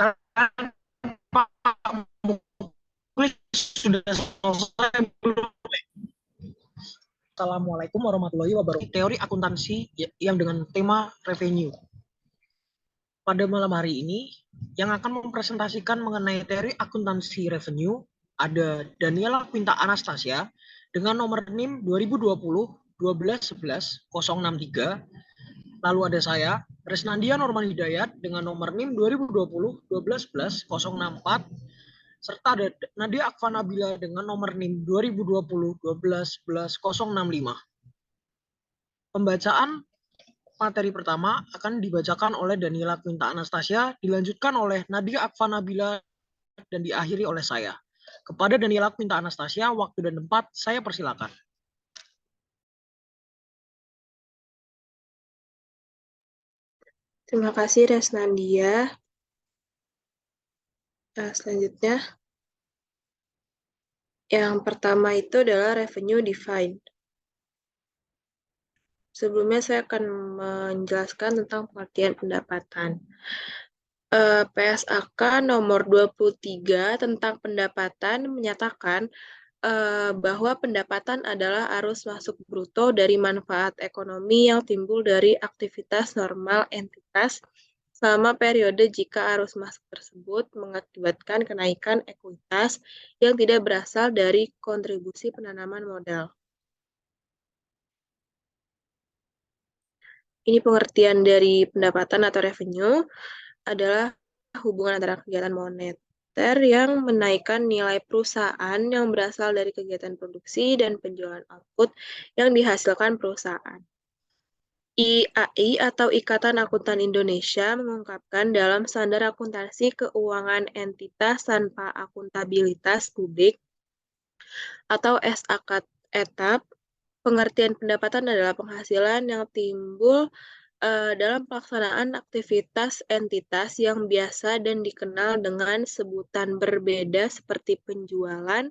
Kalian Pak Muklis sudah selesai belum? Assalamualaikum warahmatullahi wabarakatuh. Teori akuntansi yang dengan tema revenue. Pada malam hari ini, yang akan mempresentasikan mengenai teori akuntansi revenue ada Daniela Quinta Anastasia dengan nomor NIM 2020 12 11 063. Lalu ada saya, Resnandia Norman Hidayat dengan nomor NIM 2020 12 11 064, serta ada Nadia Akvanabila dengan nomor NIM 2020 12 11 065. Pembacaan materi pertama akan dibacakan oleh Daniela Quinta Anastasia, dilanjutkan oleh Nadia Akvanabila, dan diakhiri oleh saya. Kepada Daniela Quinta Anastasia, waktu dan tempat saya persilakan. Terima kasih Resnandia. Selanjutnya, yang pertama itu adalah revenue defined. Sebelumnya saya akan menjelaskan tentang pengertian pendapatan. PSAK nomor 23 tentang pendapatan menyatakan bahwa pendapatan adalah arus masuk bruto dari manfaat ekonomi yang timbul dari aktivitas normal entitas selama periode jika arus masuk tersebut mengakibatkan kenaikan ekuitas yang tidak berasal dari kontribusi penanaman modal. Ini pengertian dari pendapatan atau revenue adalah hubungan antara kegiatan moneter yang menaikkan nilai perusahaan yang berasal dari kegiatan produksi dan penjualan output yang dihasilkan perusahaan. IAI atau Ikatan Akuntan Indonesia mengungkapkan dalam standar akuntansi keuangan entitas tanpa akuntabilitas publik atau SAKETAP, pengertian pendapatan adalah penghasilan yang timbul dalam pelaksanaan aktivitas entitas yang biasa dan dikenal dengan sebutan berbeda seperti penjualan,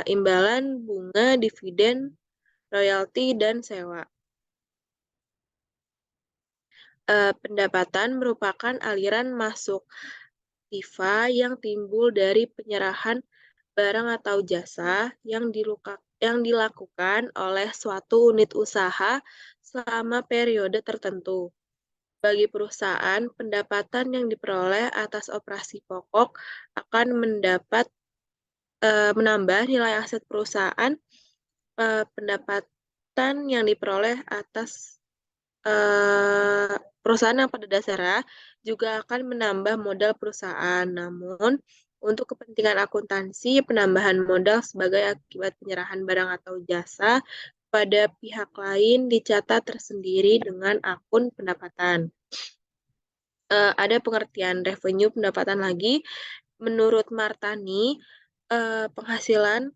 imbalan, bunga, dividen, royalti, dan sewa. Pendapatan merupakan aliran masuk TIFA yang timbul dari penyerahan barang atau jasa yang dilakukan oleh suatu unit usaha selama periode tertentu. Bagi perusahaan, pendapatan yang diperoleh atas operasi pokok akan menambah nilai aset perusahaan. Pendapatan yang diperoleh atas perusahaan yang pada dasarnya juga akan menambah modal perusahaan. Namun, untuk kepentingan akuntansi, penambahan modal sebagai akibat penyerahan barang atau jasa pada pihak lain dicatat tersendiri dengan akun pendapatan. Ada pengertian revenue pendapatan lagi. Menurut Martani, penghasilan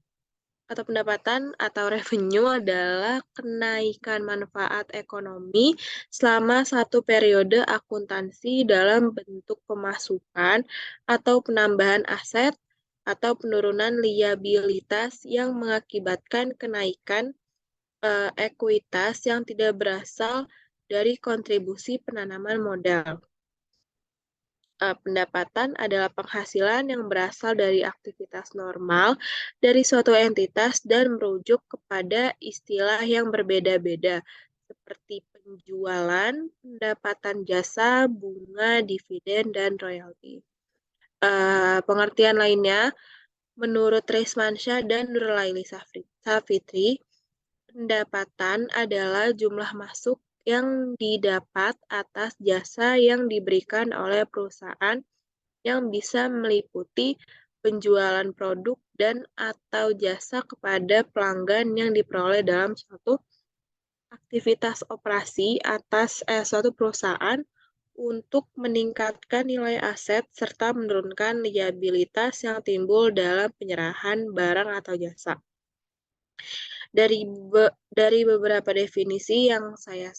atau pendapatan atau revenue adalah kenaikan manfaat ekonomi selama satu periode akuntansi dalam bentuk pemasukan atau penambahan aset atau penurunan liabilitas yang mengakibatkan kenaikan ekuitas yang tidak berasal dari kontribusi penanaman modal. Pendapatan adalah penghasilan yang berasal dari aktivitas normal dari suatu entitas dan merujuk kepada istilah yang berbeda-beda, seperti penjualan, pendapatan jasa, bunga, dividen, dan royalti. Pengertian lainnya, menurut Resmansyah dan Nurlaili Safitri, pendapatan adalah jumlah masuk yang didapat atas jasa yang diberikan oleh perusahaan yang bisa meliputi penjualan produk dan atau jasa kepada pelanggan yang diperoleh dalam suatu aktivitas operasi atas suatu perusahaan untuk meningkatkan nilai aset serta menurunkan liabilitas yang timbul dalam penyerahan barang atau jasa. Dari beberapa definisi yang saya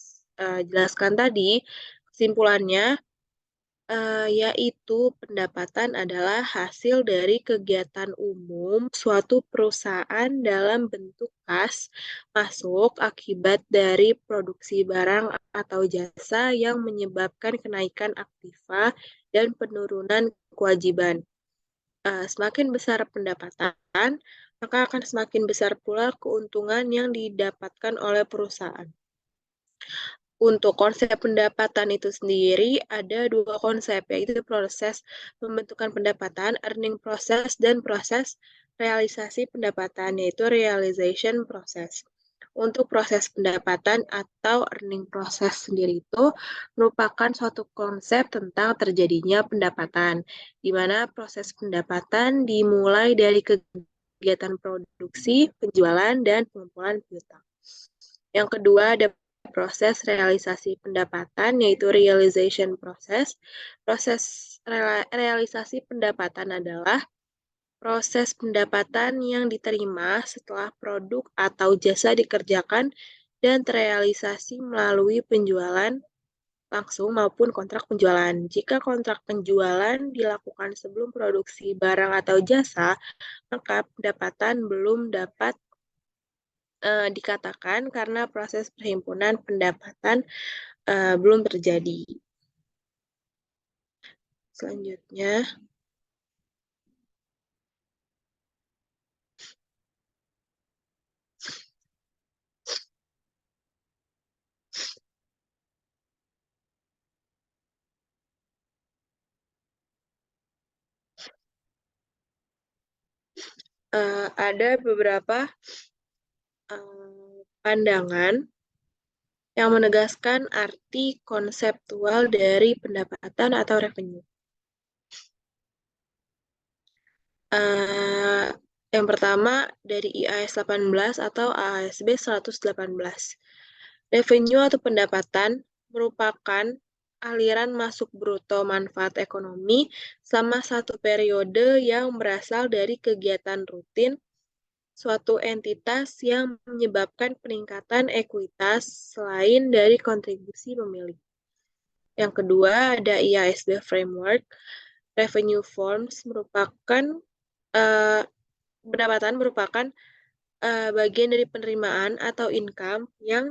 jelaskan tadi, kesimpulannya yaitu pendapatan adalah hasil dari kegiatan umum suatu perusahaan dalam bentuk kas masuk akibat dari produksi barang atau jasa yang menyebabkan kenaikan aktiva dan penurunan kewajiban. Semakin besar pendapatan, maka akan semakin besar pula keuntungan yang didapatkan oleh perusahaan. Untuk konsep pendapatan itu sendiri ada dua konsep, yaitu proses pembentukan pendapatan, earning process, dan proses realisasi pendapatan, yaitu realization process. Untuk proses pendapatan atau earning process sendiri itu merupakan suatu konsep tentang terjadinya pendapatan, di mana proses pendapatan dimulai dari kegiatan produksi, penjualan, dan pengumpulan piutang. Yang kedua ada proses realisasi pendapatan, yaitu realization process. Proses realisasi pendapatan adalah proses pendapatan yang diterima setelah produk atau jasa dikerjakan dan terrealisasi melalui penjualan langsung maupun kontrak penjualan. Jika kontrak penjualan dilakukan sebelum produksi barang atau jasa, maka pendapatan belum dapat dikatakan karena proses perhimpunan pendapatan belum terjadi. Selanjutnya, ada beberapa pandangan yang menegaskan arti konseptual dari pendapatan atau revenue. Yang pertama dari IAS 18 atau ASB 118. Revenue atau pendapatan merupakan aliran masuk bruto manfaat ekonomi selama satu periode yang berasal dari kegiatan rutin suatu entitas yang menyebabkan peningkatan ekuitas selain dari kontribusi pemilik. Yang kedua ada IASB Framework. Revenue forms merupakan pendapatan merupakan bagian dari penerimaan atau income yang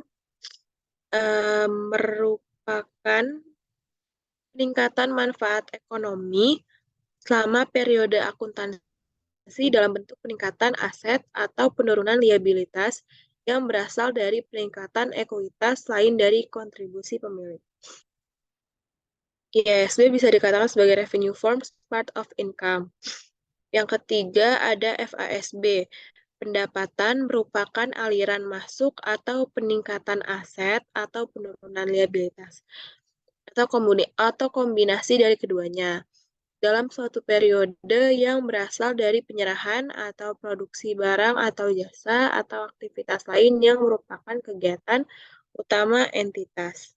merupakan peningkatan manfaat ekonomi selama periode akuntansi dalam bentuk peningkatan aset atau penurunan liabilitas yang berasal dari peningkatan ekuitas lain dari kontribusi pemilik. IASB bisa dikatakan sebagai revenue forms part of income. Yang ketiga ada FASB. Pendapatan merupakan aliran masuk atau peningkatan aset atau penurunan liabilitas atau kombinasi dari keduanya dalam suatu periode yang berasal dari penyerahan atau produksi barang atau jasa atau aktivitas lain yang merupakan kegiatan utama entitas.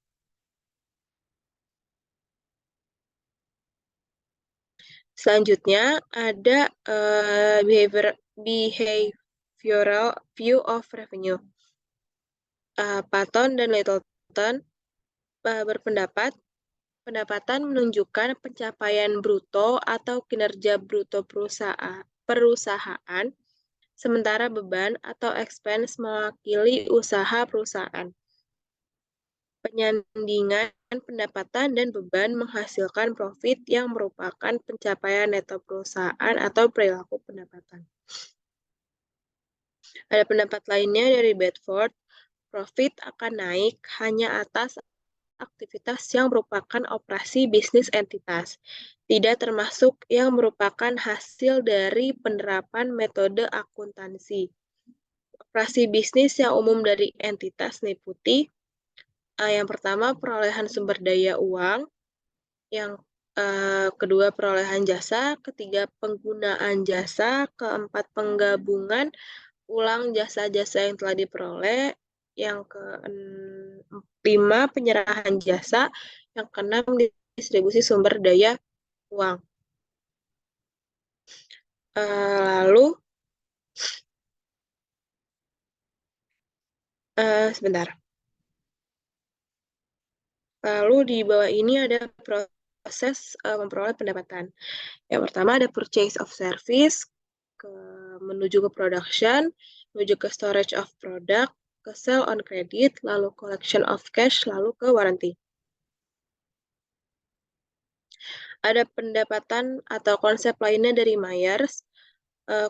Selanjutnya ada behavioral view of revenue. Patton dan Littleton berpendapat pendapatan menunjukkan pencapaian bruto atau kinerja bruto perusahaan, sementara beban atau expense mewakili usaha perusahaan. Penyandingan pendapatan dan beban menghasilkan profit yang merupakan pencapaian neto perusahaan atau perilaku pendapatan. Ada pendapat lainnya dari Bedford, profit akan naik hanya atas aktivitas yang merupakan operasi bisnis entitas, tidak termasuk yang merupakan hasil dari penerapan metode akuntansi. Operasi bisnis yang umum dari entitas meliputi yang pertama perolehan sumber daya uang, yang kedua perolehan jasa, ketiga penggunaan jasa, keempat penggabungan ulang jasa-jasa yang telah diperoleh, yang kelima penyerahan jasa, yang keenam distribusi sumber daya uang. Lalu sebentar. Lalu di bawah ini ada proses memperoleh pendapatan. Yang pertama ada purchase of service, menuju ke production, menuju ke storage of product, ke sell on credit, lalu collection of cash, lalu ke warranty. Ada pendapatan atau konsep lainnya dari Myers.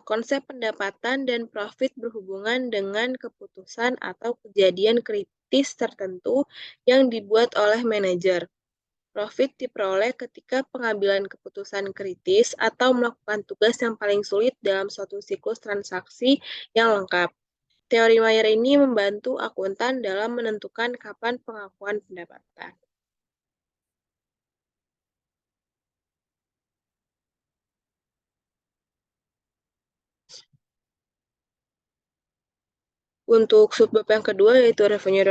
Konsep pendapatan dan profit berhubungan dengan keputusan atau kejadian kritis tertentu yang dibuat oleh manajer. Profit diperoleh ketika pengambilan keputusan kritis atau melakukan tugas yang paling sulit dalam suatu siklus transaksi yang lengkap. Teori Mayer ini membantu akuntan dalam menentukan kapan pengakuan pendapatan. Untuk subbab yang kedua, yaitu revenue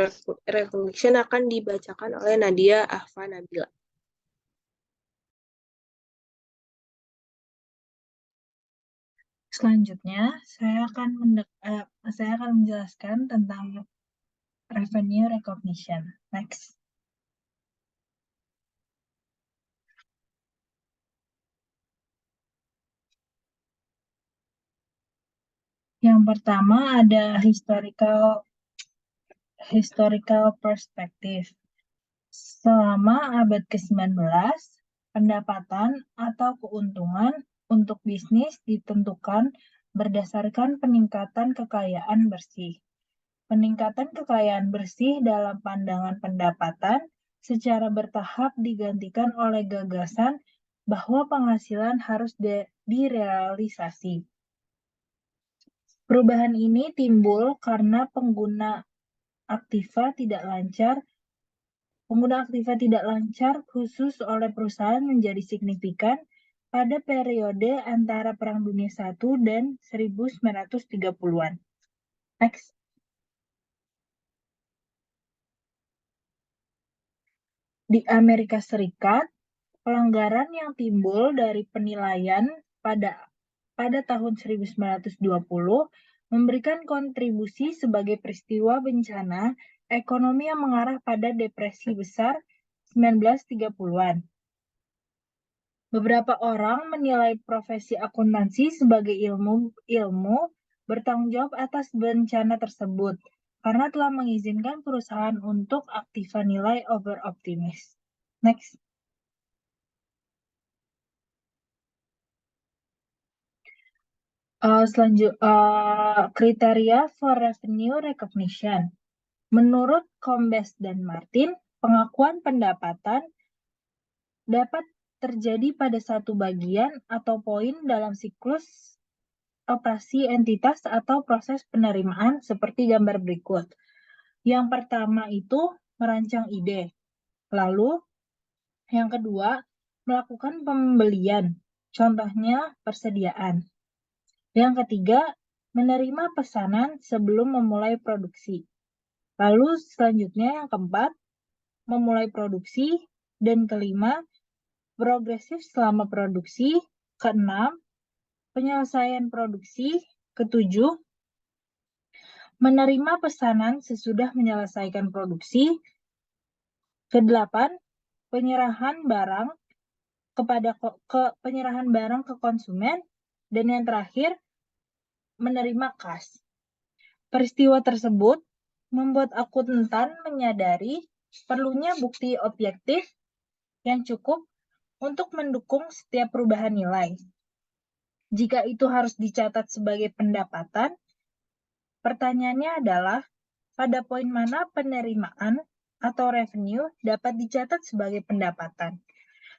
recognition, akan dibacakan oleh Nadia Ahfa Nabila. Selanjutnya, saya akan menjelaskan tentang revenue recognition. Next. Yang pertama ada historical perspective. Selama abad ke-19, pendapatan atau keuntungan untuk bisnis ditentukan berdasarkan peningkatan kekayaan bersih. Peningkatan kekayaan bersih dalam pandangan pendapatan secara bertahap digantikan oleh gagasan bahwa penghasilan harus direalisasi. Perubahan ini timbul karena pengguna aktiva tidak lancar khusus oleh perusahaan menjadi signifikan pada periode antara Perang Dunia I dan 1930-an. Next. Di Amerika Serikat, pelanggaran yang timbul dari penilaian pada tahun 1920 memberikan kontribusi sebagai peristiwa bencana ekonomi yang mengarah pada depresi besar 1930-an. Beberapa orang menilai profesi akuntansi sebagai ilmu bertanggung jawab atas bencana tersebut karena telah mengizinkan perusahaan untuk aktiva nilai over-optimis. Next. Kriteria for revenue recognition. Menurut Combes dan Martin, pengakuan pendapatan dapat terjadi pada satu bagian atau poin dalam siklus operasi entitas atau proses penerimaan seperti gambar berikut. Yang pertama itu merancang ide. Lalu yang kedua melakukan pembelian, contohnya persediaan. Yang ketiga menerima pesanan sebelum memulai produksi. Lalu selanjutnya yang keempat memulai produksi, dan kelima progresif selama produksi, keenam penyelesaian produksi, ketujuh menerima pesanan sesudah menyelesaikan produksi, kedelapan penyerahan barang ke konsumen, dan yang terakhir menerima kas. Peristiwa tersebut membuat akuntan menyadari perlunya bukti objektif yang cukup untuk mendukung setiap perubahan nilai. Jika itu harus dicatat sebagai pendapatan, pertanyaannya adalah pada poin mana penerimaan atau revenue dapat dicatat sebagai pendapatan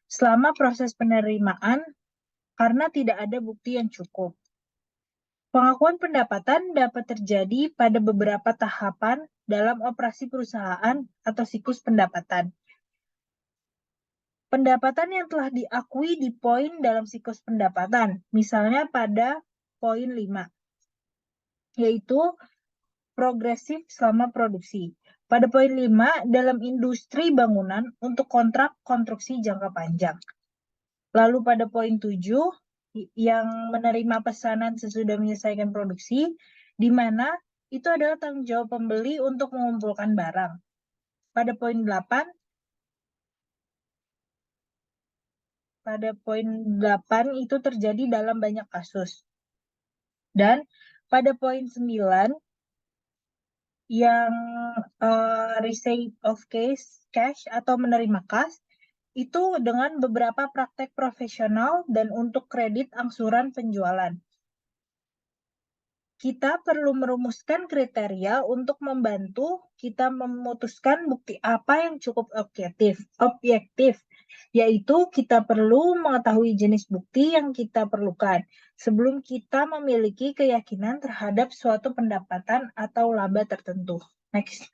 selama proses penerimaan karena tidak ada bukti yang cukup. Pengakuan pendapatan dapat terjadi pada beberapa tahapan dalam operasi perusahaan atau siklus pendapatan. Pendapatan yang telah diakui di poin dalam siklus pendapatan, misalnya pada poin 5, yaitu progresif selama produksi. Pada poin 5, dalam industri bangunan untuk kontrak konstruksi jangka panjang. Lalu pada poin 7, yang menerima pesanan sesudah menyelesaikan produksi, di mana itu adalah tanggung jawab pembeli untuk mengumpulkan barang. Pada poin 8, pada poin 8 itu terjadi dalam banyak kasus. Dan pada poin 9 yang receipt of cash atau menerima kas itu dengan beberapa praktek profesional dan untuk kredit angsuran penjualan. Kita perlu merumuskan kriteria untuk membantu kita memutuskan bukti apa yang cukup objektif, yaitu kita perlu mengetahui jenis bukti yang kita perlukan sebelum kita memiliki keyakinan terhadap suatu pendapatan atau laba tertentu. Next.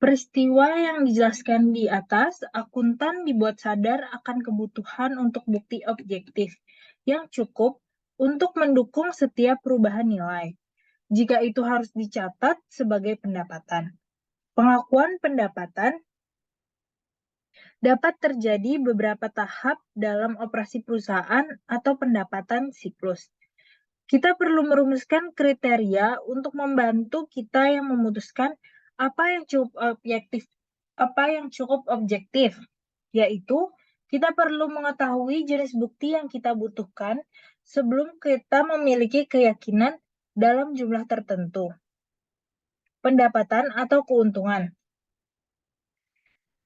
Peristiwa yang dijelaskan di atas, akuntan dibuat sadar akan kebutuhan untuk bukti objektif yang cukup untuk mendukung setiap perubahan nilai, jika itu harus dicatat sebagai pendapatan. Pengakuan pendapatan dapat terjadi beberapa tahap dalam operasi perusahaan atau pendapatan siklus. Kita perlu merumuskan kriteria untuk membantu kita yang memutuskan apa yang cukup objektif, yaitu kita perlu mengetahui jenis bukti yang kita butuhkan sebelum kita memiliki keyakinan dalam jumlah tertentu. Pendapatan atau keuntungan.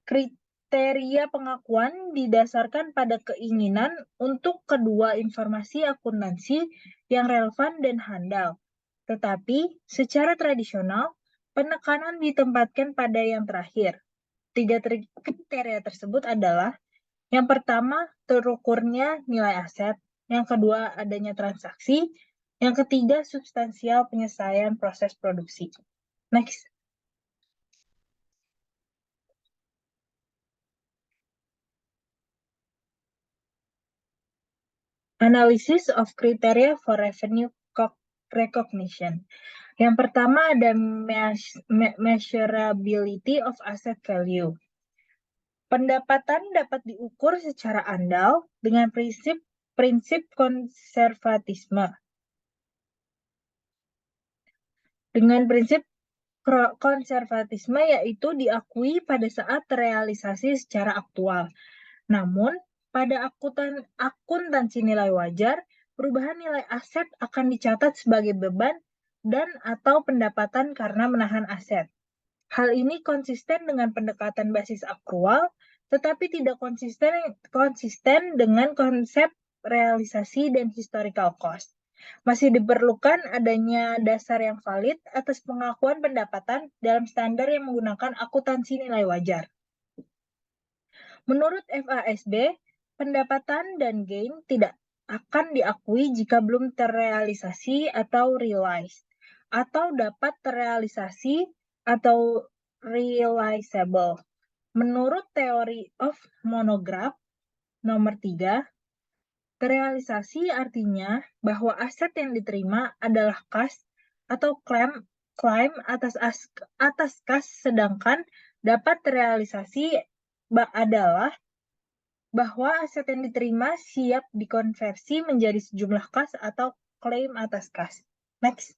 Kriteria pengakuan didasarkan pada keinginan untuk kedua informasi akuntansi yang relevan dan handal. Tetapi, secara tradisional, penekanan ditempatkan pada yang terakhir. 3 kriteria tersebut adalah, yang pertama, terukurnya nilai aset, yang kedua, adanya transaksi, yang ketiga, substansial penyelesaian proses produksi. Next. Analysis of criteria for revenue recognition. Yang pertama ada measurability of asset value. Pendapatan dapat diukur secara andal dengan prinsip konservatisme. Dengan prinsip konservatisme yaitu diakui pada saat terrealisasi secara aktual. Namun, pada akuntansi nilai wajar, perubahan nilai aset akan dicatat sebagai beban dan atau pendapatan karena menahan aset. Hal ini konsisten dengan pendekatan basis akrual, tetapi tidak konsisten dengan konsep realisasi dan historical cost. Masih diperlukan adanya dasar yang valid atas pengakuan pendapatan dalam standar yang menggunakan akuntansi nilai wajar. Menurut FASB, pendapatan dan gain tidak akan diakui jika belum terrealisasi atau realized, atau dapat terrealisasi atau realizable. Menurut teori of monograph nomor 3, terrealisasi artinya bahwa aset yang diterima adalah kas atau klaim atas kas, sedangkan dapat terrealisasi adalah bahwa aset yang diterima siap dikonversi menjadi sejumlah kas atau klaim atas kas. Next.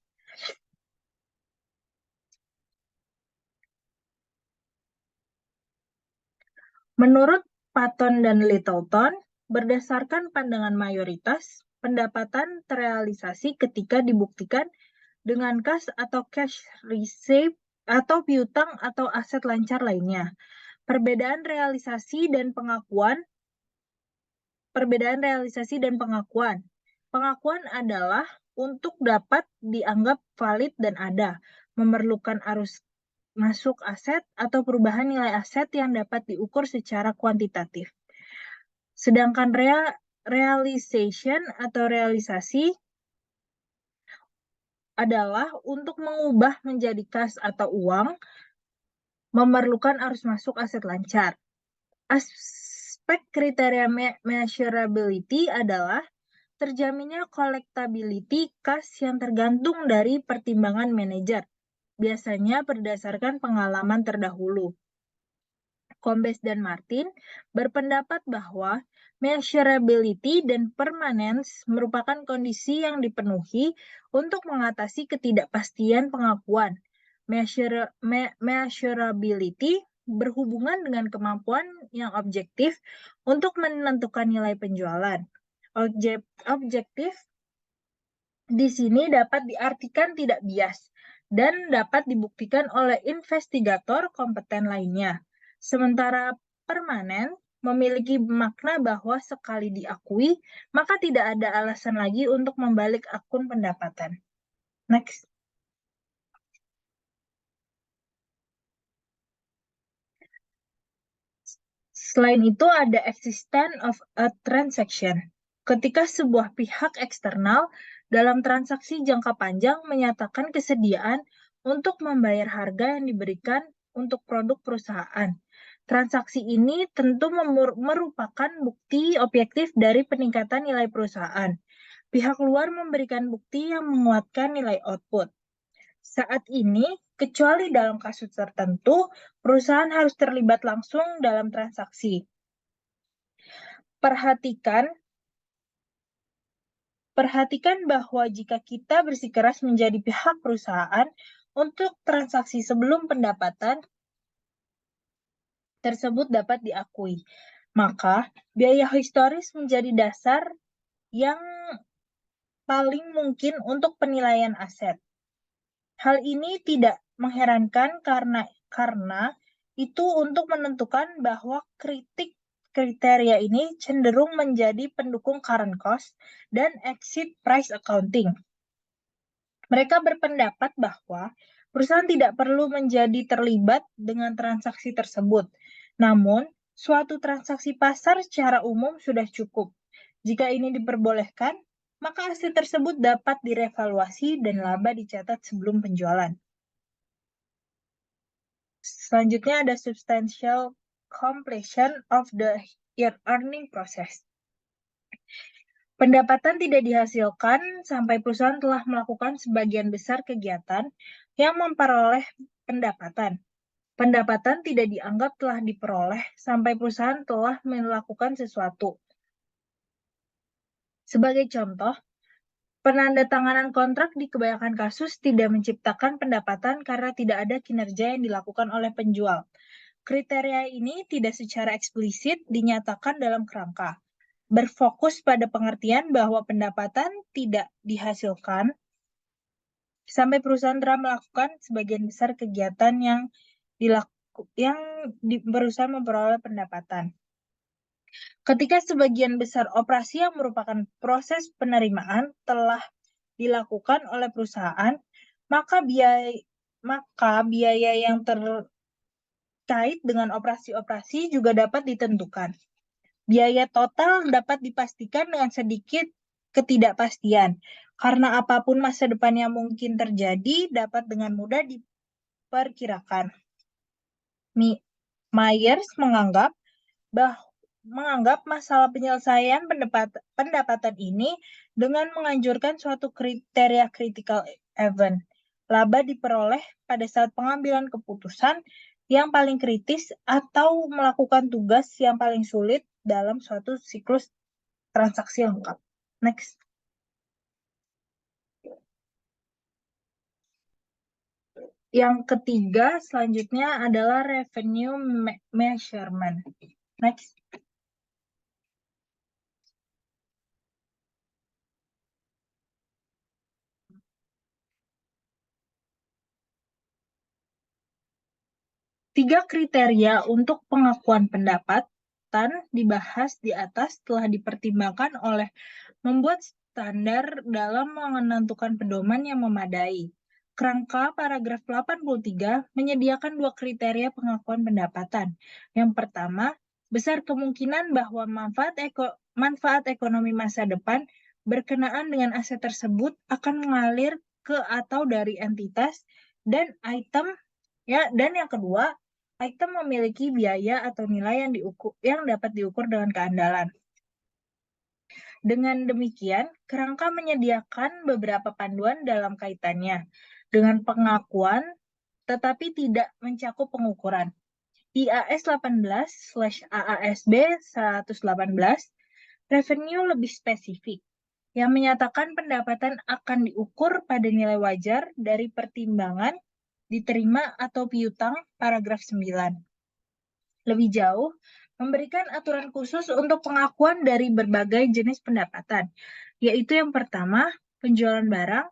Menurut Patton dan Littleton, berdasarkan pandangan mayoritas, pendapatan terrealisasi ketika dibuktikan dengan kas atau cash receipt atau piutang atau aset lancar lainnya. Perbedaan realisasi dan pengakuan. Pengakuan adalah untuk dapat dianggap valid dan ada, memerlukan arus masuk aset atau perubahan nilai aset yang dapat diukur secara kuantitatif. Sedangkan realization atau realisasi adalah untuk mengubah menjadi kas atau uang, memerlukan arus masuk aset lancar. Aspek kriteria measurability adalah terjaminnya collectability kas yang tergantung dari pertimbangan manajer, biasanya berdasarkan pengalaman terdahulu. Combes dan Martin berpendapat bahwa measurability dan permanence merupakan kondisi yang dipenuhi untuk mengatasi ketidakpastian pengakuan. Measurability berhubungan dengan kemampuan yang objektif untuk menentukan nilai penjualan. Objektif di sini dapat diartikan tidak bias dan dapat dibuktikan oleh investigator kompeten lainnya. Sementara permanen memiliki makna bahwa sekali diakui, maka tidak ada alasan lagi untuk membalik akun pendapatan. Next. Selain itu ada existence of a transaction. Ketika sebuah pihak eksternal dalam transaksi jangka panjang menyatakan kesediaan untuk membayar harga yang diberikan untuk produk perusahaan. Transaksi ini tentu merupakan bukti objektif dari peningkatan nilai perusahaan. Pihak luar memberikan bukti yang menguatkan nilai output. Saat ini, kecuali dalam kasus tertentu, perusahaan harus terlibat langsung dalam transaksi. Perhatikan bahwa jika kita bersikeras menjadi pihak perusahaan untuk transaksi sebelum pendapatan tersebut dapat diakui, maka biaya historis menjadi dasar yang paling mungkin untuk penilaian aset. Hal ini tidak mengherankan karena itu untuk menentukan bahwa kriteria ini cenderung menjadi pendukung current cost dan exit price accounting. Mereka berpendapat bahwa perusahaan tidak perlu menjadi terlibat dengan transaksi tersebut. Namun, suatu transaksi pasar secara umum sudah cukup. Jika ini diperbolehkan, maka aset tersebut dapat direvaluasi dan laba dicatat sebelum penjualan. Selanjutnya ada substantial completion of the earning process. Pendapatan tidak dihasilkan sampai perusahaan telah melakukan sebagian besar kegiatan yang memperoleh pendapatan. Pendapatan tidak dianggap telah diperoleh sampai perusahaan telah melakukan sesuatu. Sebagai contoh, penandatanganan kontrak di kebanyakan kasus tidak menciptakan pendapatan karena tidak ada kinerja yang dilakukan oleh penjual. Kriteria ini tidak secara eksplisit dinyatakan dalam kerangka. Berfokus pada pengertian bahwa pendapatan tidak dihasilkan sampai perusahaan telah melakukan sebagian besar kegiatan yang berusaha memperoleh pendapatan. Ketika sebagian besar operasi yang merupakan proses penerimaan telah dilakukan oleh perusahaan, maka biaya yang terkait dengan operasi-operasi juga dapat ditentukan. Biaya total dapat dipastikan dengan sedikit ketidakpastian, karena apapun masa depan yang mungkin terjadi dapat dengan mudah diperkirakan. Myers menganggap masalah penyelesaian pendapatan ini dengan menganjurkan suatu kriteria critical event. Laba diperoleh pada saat pengambilan keputusan yang paling kritis atau melakukan tugas yang paling sulit dalam suatu siklus transaksi lengkap. Next. Yang ketiga selanjutnya adalah revenue measurement. Next. Tiga kriteria untuk pengakuan pendapatan dibahas di atas telah dipertimbangkan oleh membuat standar dalam menentukan pedoman yang memadai. Kerangka paragraf 83 menyediakan dua kriteria pengakuan pendapatan. Yang pertama, besar kemungkinan bahwa manfaat ekonomi masa depan berkenaan dengan aset tersebut akan mengalir ke atau dari entitas dan item. Dan yang kedua, item memiliki biaya atau nilai yang dapat diukur dengan keandalan. Dengan demikian, kerangka menyediakan beberapa panduan dalam kaitannya dengan pengakuan, tetapi tidak mencakup pengukuran. IAS 18/AASB 118, revenue lebih spesifik, yang menyatakan pendapatan akan diukur pada nilai wajar dari pertimbangan diterima atau piutang paragraf 9. lebih jauh, memberikan aturan khusus untuk pengakuan dari berbagai jenis pendapatan, yaitu yang pertama, penjualan barang,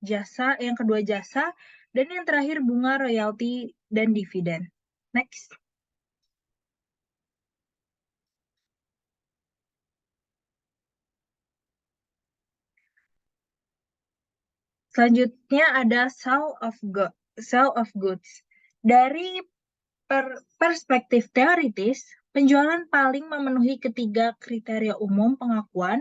jasa, yang kedua jasa, dan yang terakhir bunga, royalti, dan dividen. Next. Selanjutnya ada sale of goods. Dari perspektif teoritis, penjualan paling memenuhi ketiga kriteria umum pengakuan,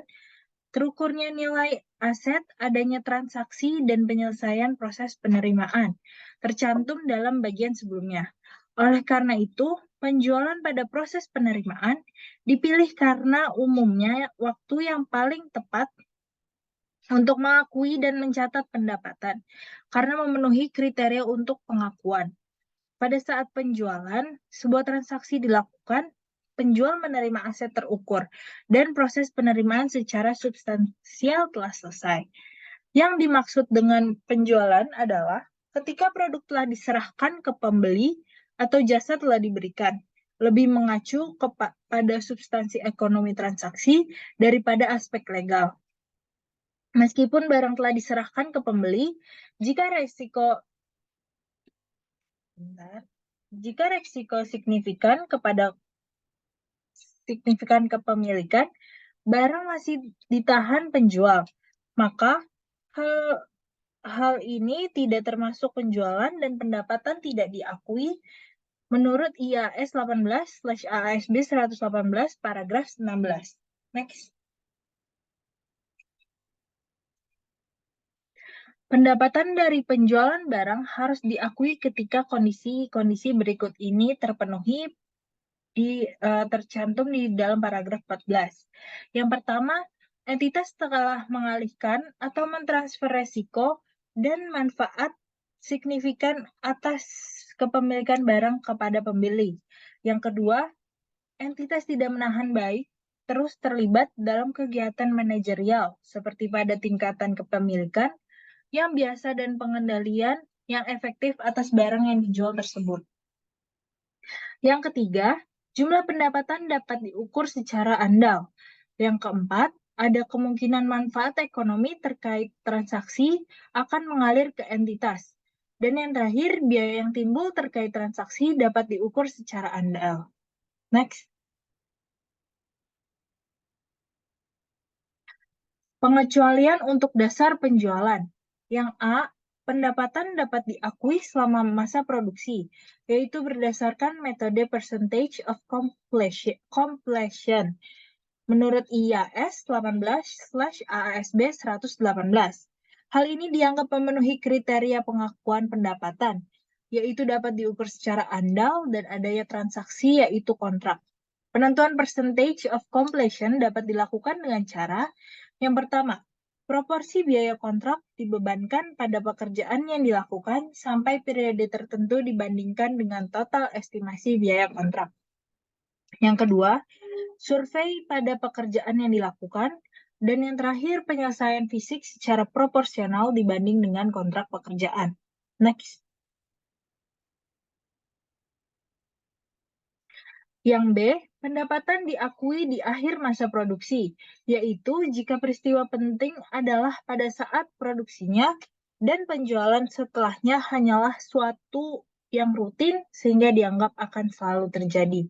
terukurnya nilai aset, adanya transaksi, dan penyelesaian proses penerimaan, tercantum dalam bagian sebelumnya. Oleh karena itu, penjualan pada proses penerimaan dipilih karena umumnya waktu yang paling tepat untuk mengakui dan mencatat pendapatan, karena memenuhi kriteria untuk pengakuan. Pada saat penjualan, sebuah transaksi dilakukan, penjual menerima aset terukur, dan proses penerimaan secara substansial telah selesai. Yang dimaksud dengan penjualan adalah ketika produk telah diserahkan ke pembeli atau jasa telah diberikan, lebih mengacu kepada substansi ekonomi transaksi daripada aspek legal. Meskipun barang telah diserahkan ke pembeli, jika resiko signifikan kepemilikan, barang masih ditahan penjual, maka hal ini tidak termasuk penjualan dan pendapatan tidak diakui menurut IAS 18/AASB 118 paragraf 16. Next. Pendapatan dari penjualan barang harus diakui ketika kondisi-kondisi berikut ini terpenuhi tercantum di dalam paragraf 14. Yang pertama, entitas telah mengalihkan atau mentransfer resiko dan manfaat signifikan atas kepemilikan barang kepada pembeli. Yang kedua, entitas tidak menahan baik terus terlibat dalam kegiatan manajerial seperti pada tingkatan kepemilikan yang biasa dan pengendalian yang efektif atas barang yang dijual tersebut. Yang ketiga, jumlah pendapatan dapat diukur secara andal. Yang keempat, ada kemungkinan manfaat ekonomi terkait transaksi akan mengalir ke entitas. Dan yang terakhir, biaya yang timbul terkait transaksi dapat diukur secara andal. Next. Pengecualian untuk dasar penjualan. Yang A, pendapatan dapat diakui selama masa produksi, yaitu berdasarkan metode percentage of completion menurut IAS 18/AASB 118. Hal ini dianggap memenuhi kriteria pengakuan pendapatan, yaitu dapat diukur secara andal dan adanya transaksi yaitu kontrak. Penentuan percentage of completion dapat dilakukan dengan cara yang pertama, proporsi biaya kontrak dibebankan pada pekerjaan yang dilakukan sampai periode tertentu dibandingkan dengan total estimasi biaya kontrak. Yang kedua, survei pada pekerjaan yang dilakukan. Dan yang terakhir, penyelesaian fisik secara proporsional dibanding dengan kontrak pekerjaan. Next. Yang B, pendapatan diakui di akhir masa produksi, yaitu jika peristiwa penting adalah pada saat produksinya dan penjualan setelahnya hanyalah suatu yang rutin sehingga dianggap akan selalu terjadi.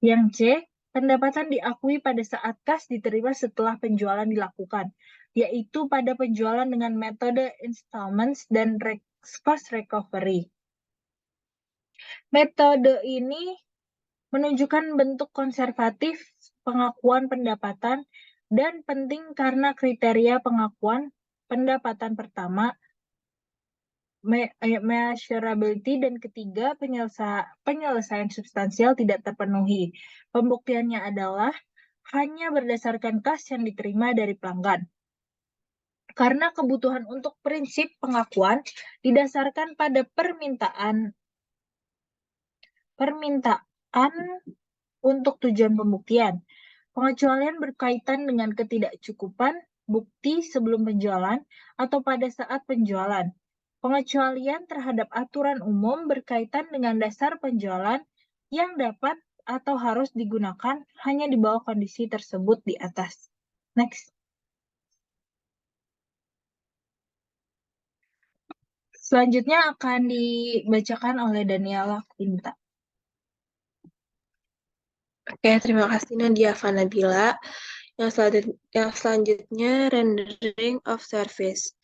Yang C, pendapatan diakui pada saat kas diterima setelah penjualan dilakukan, yaitu pada penjualan dengan metode installments dan cost recovery. Metode ini menunjukkan bentuk konservatif pengakuan pendapatan dan penting karena kriteria pengakuan pendapatan pertama, measurability, dan ketiga, penyelesaian substansial tidak terpenuhi. Pembuktiannya adalah hanya berdasarkan kas yang diterima dari pelanggan. Karena kebutuhan untuk prinsip pengakuan didasarkan pada permintaan untuk tujuan pembuktian. Pengecualian berkaitan dengan ketidakcukupan bukti sebelum penjualan atau pada saat penjualan. Pengecualian terhadap aturan umum berkaitan dengan dasar penjualan yang dapat atau harus digunakan hanya di bawah kondisi tersebut di atas. Next. Selanjutnya akan dibacakan oleh Daniela Quinta. Oke, terima kasih Nadia Vanabila. Yang selanjutnya rendering of service.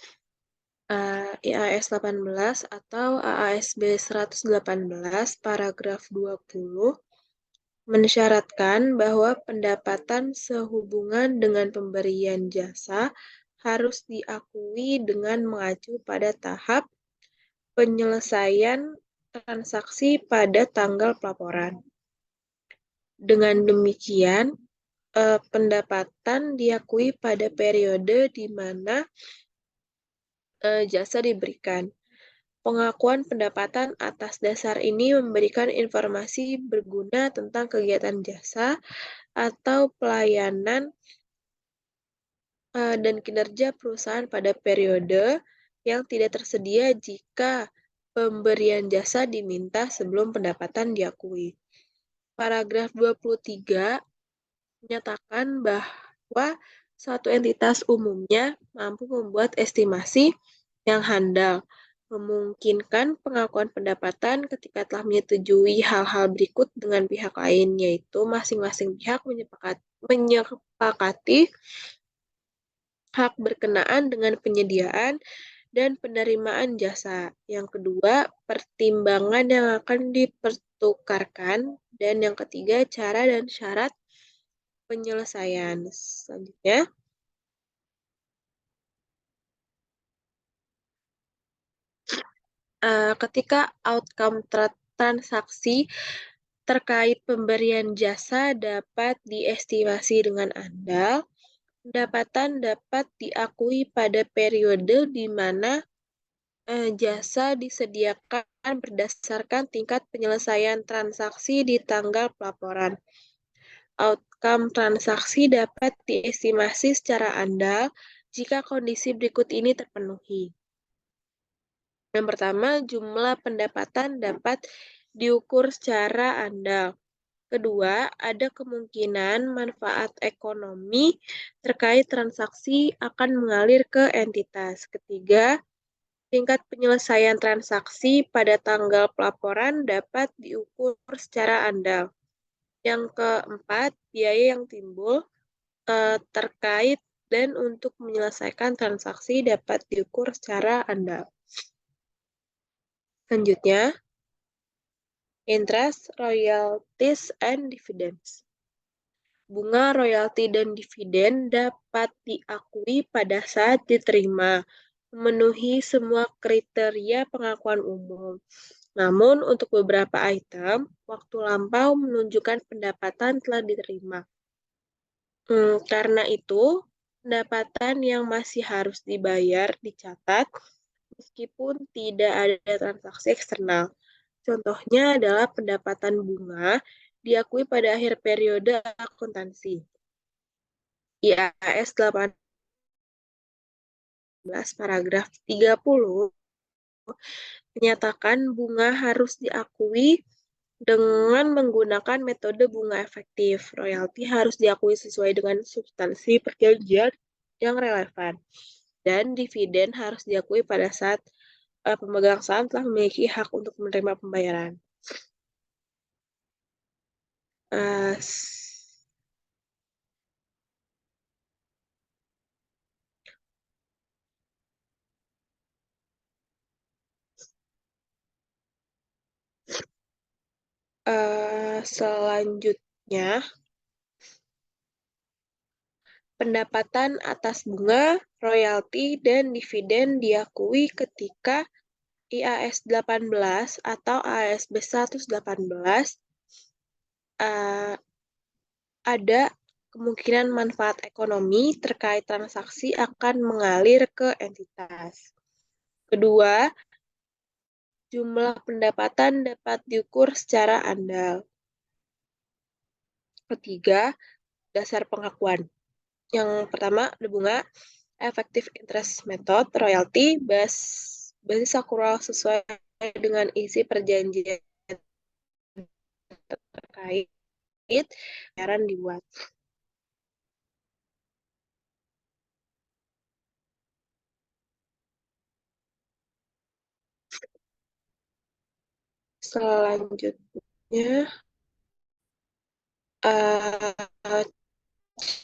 IAS 18 atau AASB 118 paragraf 20 mensyaratkan bahwa pendapatan sehubungan dengan pemberian jasa harus diakui dengan mengacu pada tahap penyelesaian transaksi pada tanggal pelaporan. Dengan demikian, pendapatan diakui pada periode di mana jasa diberikan. Pengakuan pendapatan atas dasar ini memberikan informasi berguna tentang kegiatan jasa atau pelayanan dan kinerja perusahaan pada periode yang tidak tersedia jika pemberian jasa diminta sebelum pendapatan diakui. Paragraf 23 menyatakan bahwa suatu entitas umumnya mampu membuat estimasi yang handal, memungkinkan pengakuan pendapatan ketika telah menyetujui hal-hal berikut dengan pihak lain, yaitu masing-masing pihak menyepakati hak berkenaan dengan penyediaan dan penerimaan jasa. Yang kedua, pertimbangan yang akan dipertukarkan. Dan yang ketiga, cara dan syarat penyelesaian. Selanjutnya, ketika outcome transaksi terkait pemberian jasa dapat diestimasi dengan andal, pendapatan dapat diakui pada periode di mana jasa disediakan berdasarkan tingkat penyelesaian transaksi di tanggal pelaporan. Outcome transaksi dapat diestimasi secara andal jika kondisi berikut ini terpenuhi. Yang pertama, jumlah pendapatan dapat diukur secara andal. Kedua, ada kemungkinan manfaat ekonomi terkait transaksi akan mengalir ke entitas. Ketiga, tingkat penyelesaian transaksi pada tanggal pelaporan dapat diukur secara andal. Yang keempat, biaya yang timbul terkait dan untuk menyelesaikan transaksi dapat diukur secara andal. Selanjutnya, interest, royalties, and dividends. Bunga, royalti, dan dividen dapat diakui pada saat diterima, memenuhi semua kriteria pengakuan umum. Namun, untuk beberapa item, waktu lampau menunjukkan pendapatan telah diterima. Karena itu, pendapatan yang masih harus dibayar dicatat meskipun tidak ada transaksi eksternal. Contohnya adalah pendapatan bunga diakui pada akhir periode akuntansi. IAS 18 paragraf 30 menyatakan bunga harus diakui dengan menggunakan metode bunga efektif. Royalti harus diakui sesuai dengan substansi perjanjian yang relevan. Dan dividen harus diakui pada saat pemegang saham telah memiliki hak untuk menerima pembayaran. Selanjutnya, pendapatan atas bunga, royalti, dan dividen diakui ketika IAS 18 atau ASB 118 ada kemungkinan manfaat ekonomi terkait transaksi akan mengalir ke entitas. Kedua, jumlah pendapatan dapat diukur secara andal. Ketiga, dasar pengakuan. Yang pertama, ada bunga, effective interest method, royalty, basis akrual sesuai dengan isi perjanjian terkait bayaran dibuat. Selanjutnya,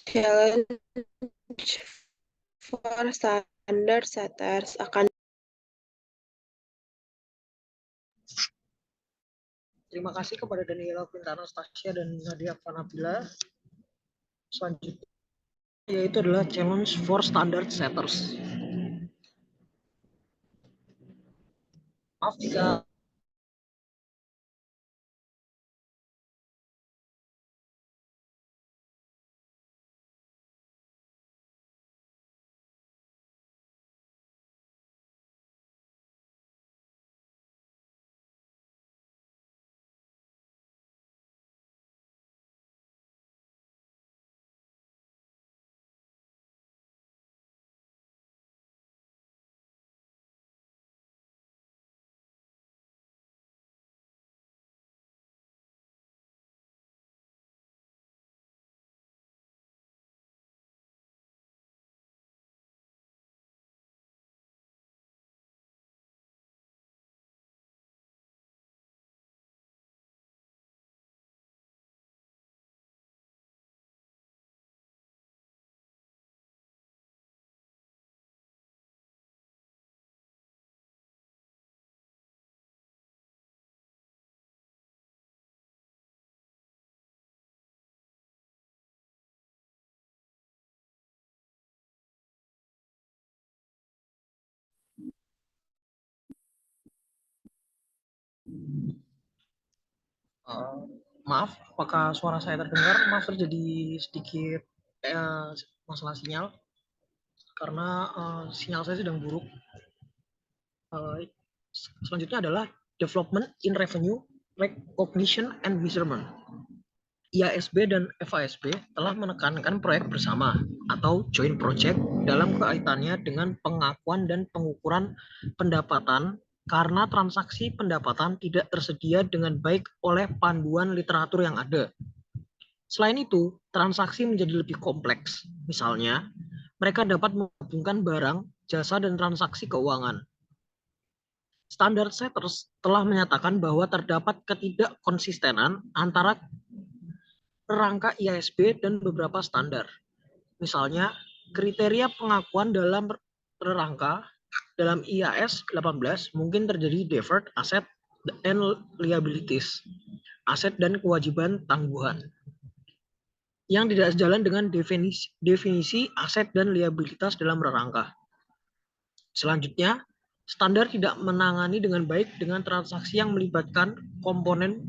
challenge for standard setters akan. Terima kasih kepada Daniela Quintana Stasia dan Nadia Fanabila. Selanjutnya yaitu adalah challenge for standard setters. Maaf jika maaf, apakah suara saya terdengar? Maaf, terjadi sedikit masalah sinyal karena sinyal saya sedang buruk. Selanjutnya adalah development in revenue recognition and measurement. IASB dan FASB telah menekankan proyek bersama atau joint project dalam kaitannya dengan pengakuan dan pengukuran pendapatan karena transaksi pendapatan tidak tersedia dengan baik oleh panduan literatur yang ada. Selain itu, transaksi menjadi lebih kompleks. Misalnya, mereka dapat menghubungkan barang, jasa, dan transaksi keuangan. Standard setters telah menyatakan bahwa terdapat ketidakkonsistenan antara rangka IASB dan beberapa standar. Misalnya, kriteria pengakuan dalam rangka dalam IAS 18 mungkin terjadi deferred asset and liabilities, aset dan kewajiban tangguhan, yang tidak sejalan dengan definisi aset dan liabilitas dalam rangka. Selanjutnya, standar tidak menangani dengan baik dengan transaksi yang melibatkan komponen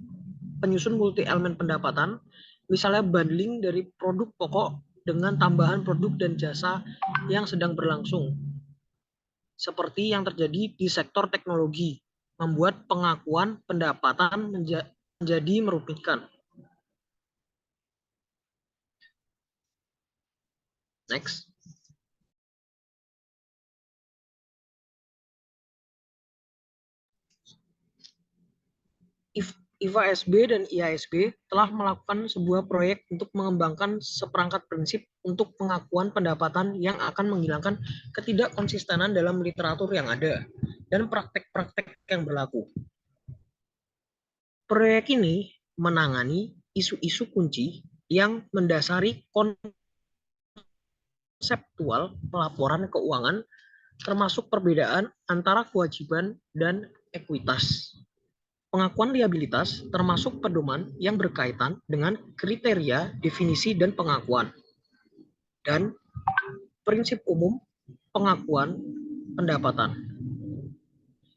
penyusun multi-elemen pendapatan, misalnya bundling dari produk pokok dengan tambahan produk dan jasa yang sedang berlangsung. Seperti yang terjadi di sektor teknologi, membuat pengakuan pendapatan menjadi merugikan. Next. IFASB dan IASB telah melakukan sebuah proyek untuk mengembangkan seperangkat prinsip untuk pengakuan pendapatan yang akan menghilangkan ketidakkonsistenan dalam literatur yang ada dan praktek-praktek yang berlaku. Proyek ini menangani isu-isu kunci yang mendasari konseptual pelaporan keuangan, termasuk perbedaan antara kewajiban dan ekuitas. Pengakuan liabilitas termasuk pedoman yang berkaitan dengan kriteria, definisi, dan pengakuan. Dan prinsip umum pengakuan pendapatan.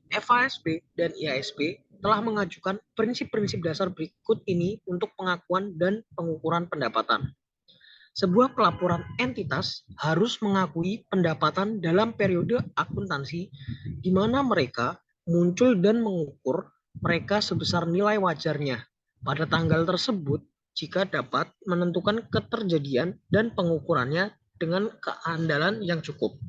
FASB dan IASB telah mengajukan prinsip-prinsip dasar berikut ini untuk pengakuan dan pengukuran pendapatan. Sebuah pelaporan entitas harus mengakui pendapatan dalam periode akuntansi di mana mereka muncul dan mengukur mereka sebesar nilai wajarnya pada tanggal tersebut jika dapat menentukan keterjadian dan pengukurannya dengan keandalan yang cukup.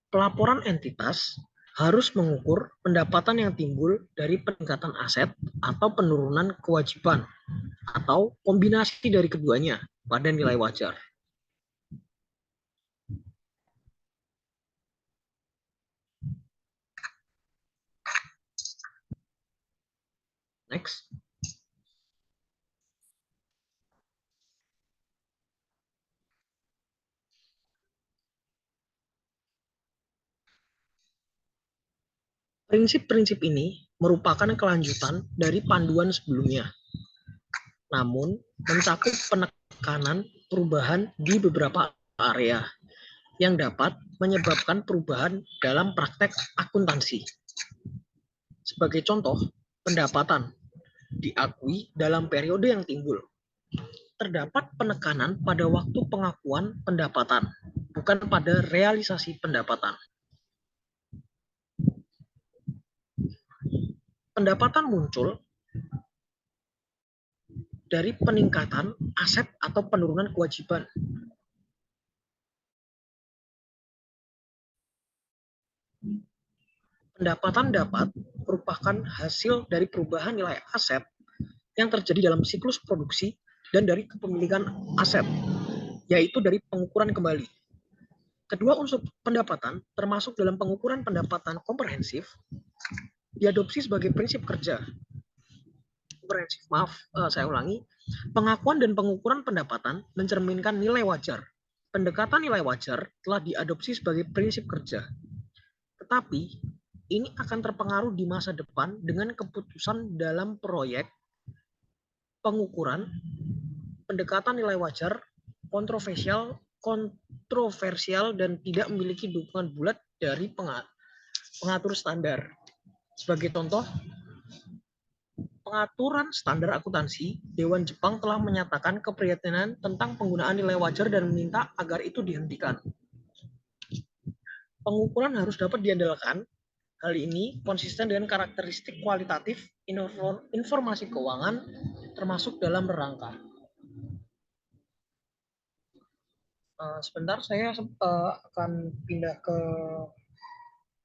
Pelaporan entitas harus mengukur pendapatan yang timbul dari peningkatan aset atau penurunan kewajiban atau kombinasi dari keduanya pada nilai wajar. Next. Prinsip-prinsip ini merupakan kelanjutan dari panduan sebelumnya, namun mencakup penekanan perubahan di beberapa area yang dapat menyebabkan perubahan dalam praktek akuntansi. Sebagai contoh, pendapatan diakui dalam periode yang timbul. Terdapat penekanan pada waktu pengakuan pendapatan, bukan pada realisasi pendapatan. Pendapatan muncul dari peningkatan aset atau penurunan kewajiban. Pendapatan dapat merupakan hasil dari perubahan nilai aset yang terjadi dalam siklus produksi dan dari kepemilikan aset, yaitu dari pengukuran kembali. Kedua unsur pendapatan, termasuk dalam pengukuran pendapatan komprehensif, diadopsi sebagai prinsip kerja. Saya ulangi. Pengakuan dan pengukuran pendapatan mencerminkan nilai wajar. Pendekatan nilai wajar telah diadopsi sebagai prinsip kerja. Tetapi, ini akan terpengaruh di masa depan dengan keputusan dalam proyek pengukuran pendekatan nilai wajar kontroversial dan tidak memiliki dukungan bulat dari pengatur standar. Sebagai contoh, pengaturan standar akuntansi, Dewan Jepang telah menyatakan keprihatinan tentang penggunaan nilai wajar dan meminta agar itu dihentikan. Pengukuran harus dapat diandalkan. Hal ini konsisten dengan karakteristik kualitatif informasi keuangan, termasuk dalam rangka. Sebentar, saya akan pindah ke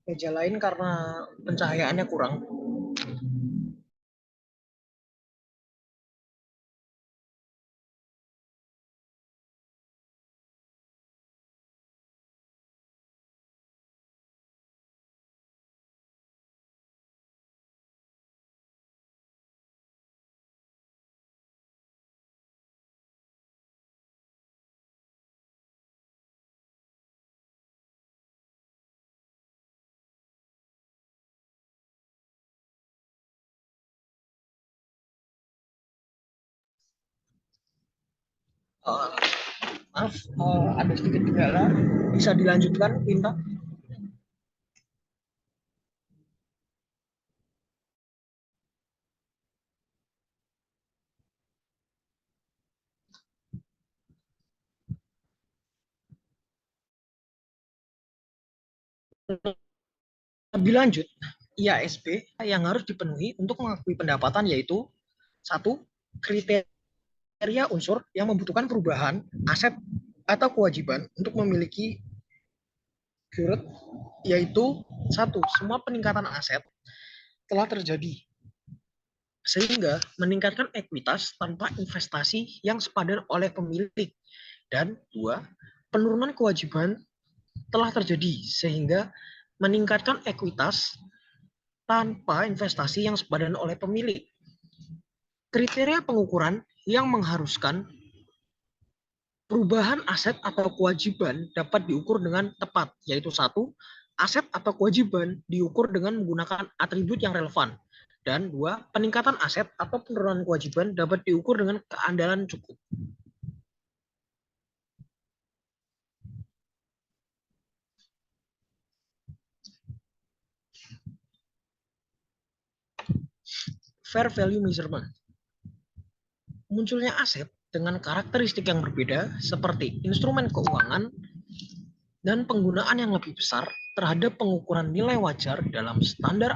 meja lain karena pencahayaannya kurang. Maaf, ada sedikit kendala. Bisa dilanjutkan, Pinta? Lebih lanjut, IASB yang harus dipenuhi untuk mengakui pendapatan yaitu 1. Kriteria unsur yang membutuhkan perubahan aset atau kewajiban untuk memiliki current, yaitu 1. Semua peningkatan aset telah terjadi sehingga meningkatkan ekuitas tanpa investasi yang sepadan oleh pemilik, dan 2. Penurunan kewajiban telah terjadi sehingga meningkatkan ekuitas tanpa investasi yang sepadan oleh pemilik. Kriteria pengukuran yang mengharuskan perubahan aset atau kewajiban dapat diukur dengan tepat, yaitu 1. Aset atau kewajiban diukur dengan menggunakan atribut yang relevan, dan 2. Peningkatan aset atau penurunan kewajiban dapat diukur dengan keandalan cukup. Fair value measurement. Munculnya aset dengan karakteristik yang berbeda seperti instrumen keuangan dan penggunaan yang lebih besar terhadap pengukuran nilai wajar dalam standar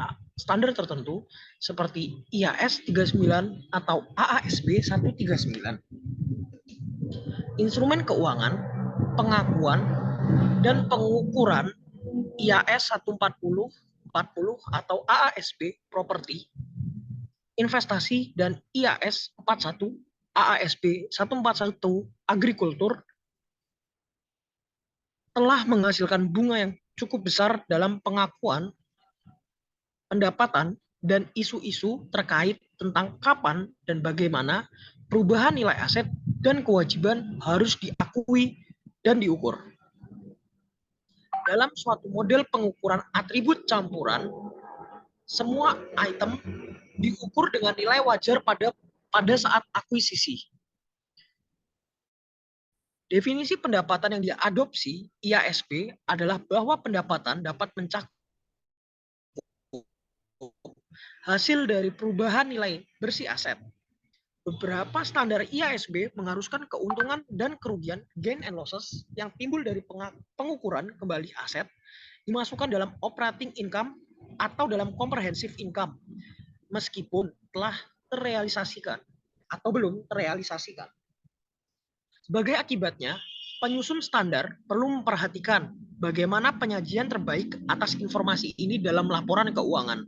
tertentu seperti IAS 39 atau AASB 139. Instrumen keuangan, pengakuan, dan pengukuran IAS 140 40 atau AASB properti, investasi, dan IAS 41, AASB 141 agrikultur telah menghasilkan bunga yang cukup besar dalam pengakuan pendapatan dan isu-isu terkait tentang kapan dan bagaimana perubahan nilai aset dan kewajiban harus diakui dan diukur. Dalam suatu model pengukuran atribut campuran, semua item diukur dengan nilai wajar pada saat akuisisi. Definisi pendapatan yang diadopsi IASB adalah bahwa pendapatan dapat mencakup hasil dari perubahan nilai bersih aset. Beberapa standar IASB mengharuskan keuntungan dan kerugian gain and losses yang timbul dari pengukuran kembali aset dimasukkan dalam operating income atau dalam comprehensive income meskipun telah terrealisasikan atau belum terrealisasikan. Sebagai akibatnya, penyusun standar perlu memperhatikan bagaimana penyajian terbaik atas informasi ini dalam laporan keuangan.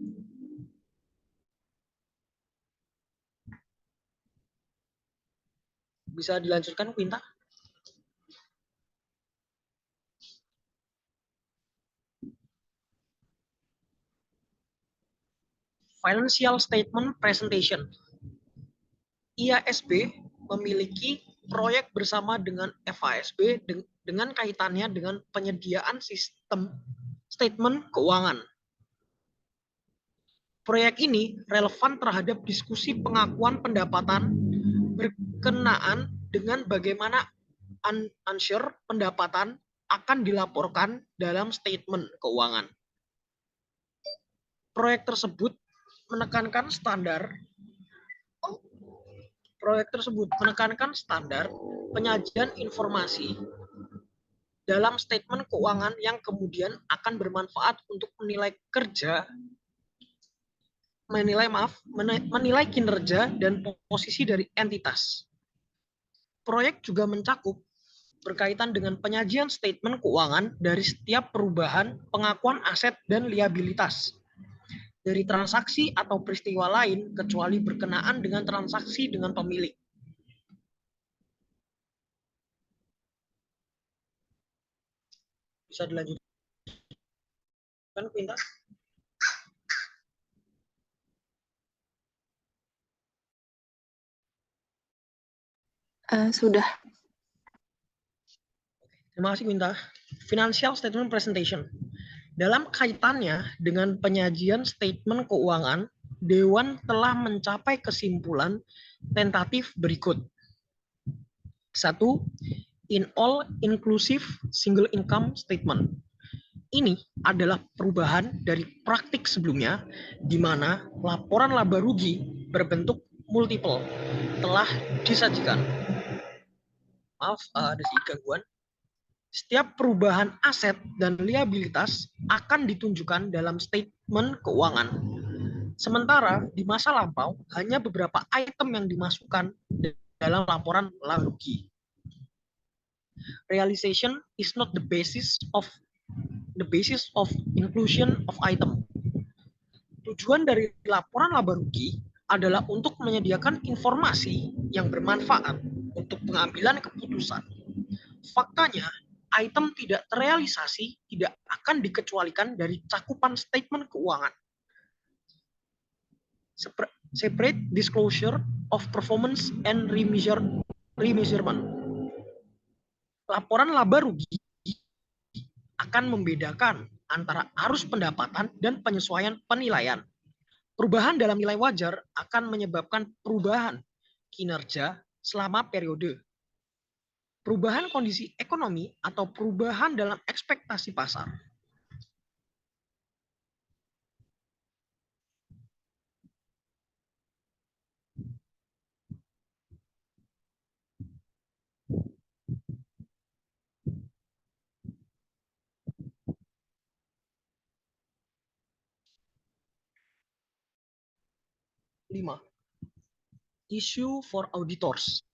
Bisa dilanjutkan, Quinta? Financial Statement Presentation. IASB memiliki proyek bersama dengan FASB dengan kaitannya dengan penyediaan sistem statement keuangan. Proyek ini relevan terhadap diskusi pengakuan pendapatan berkenaan dengan bagaimana unsure pendapatan akan dilaporkan dalam statement keuangan. Proyek tersebut menekankan standar penyajian informasi dalam statement keuangan yang kemudian akan bermanfaat untuk menilai kinerja dan posisi dari entitas. Proyek juga mencakup berkaitan dengan penyajian statement keuangan dari setiap perubahan pengakuan aset dan liabilitas dari transaksi atau peristiwa lain kecuali berkenaan dengan transaksi dengan pemilik. Bisa dilanjutkan, Quinta? Sudah. Terima kasih, Quinta. Financial Statement Presentation. Dalam kaitannya dengan penyajian statement keuangan, Dewan telah mencapai kesimpulan tentatif berikut. 1. In all inclusive single income statement. Ini adalah perubahan dari praktik sebelumnya di mana laporan laba rugi berbentuk multiple telah disajikan. Maaf, ada sedikit gangguan. Setiap perubahan aset dan liabilitas akan ditunjukkan dalam statement keuangan. Sementara di masa lampau hanya beberapa item yang dimasukkan dalam laporan laba rugi. Realization is not the basis of inclusion of item. Tujuan dari laporan laba rugi adalah untuk menyediakan informasi yang bermanfaat untuk pengambilan keputusan. Faktanya, item tidak terrealisasi tidak akan dikecualikan dari cakupan statement keuangan. Separate disclosure of performance and remeasurement. Laporan laba rugi akan membedakan antara arus pendapatan dan penyesuaian penilaian. Perubahan dalam nilai wajar akan menyebabkan perubahan kinerja selama periode. Perubahan kondisi ekonomi atau perubahan dalam ekspektasi pasar. Lima. Issue for auditors.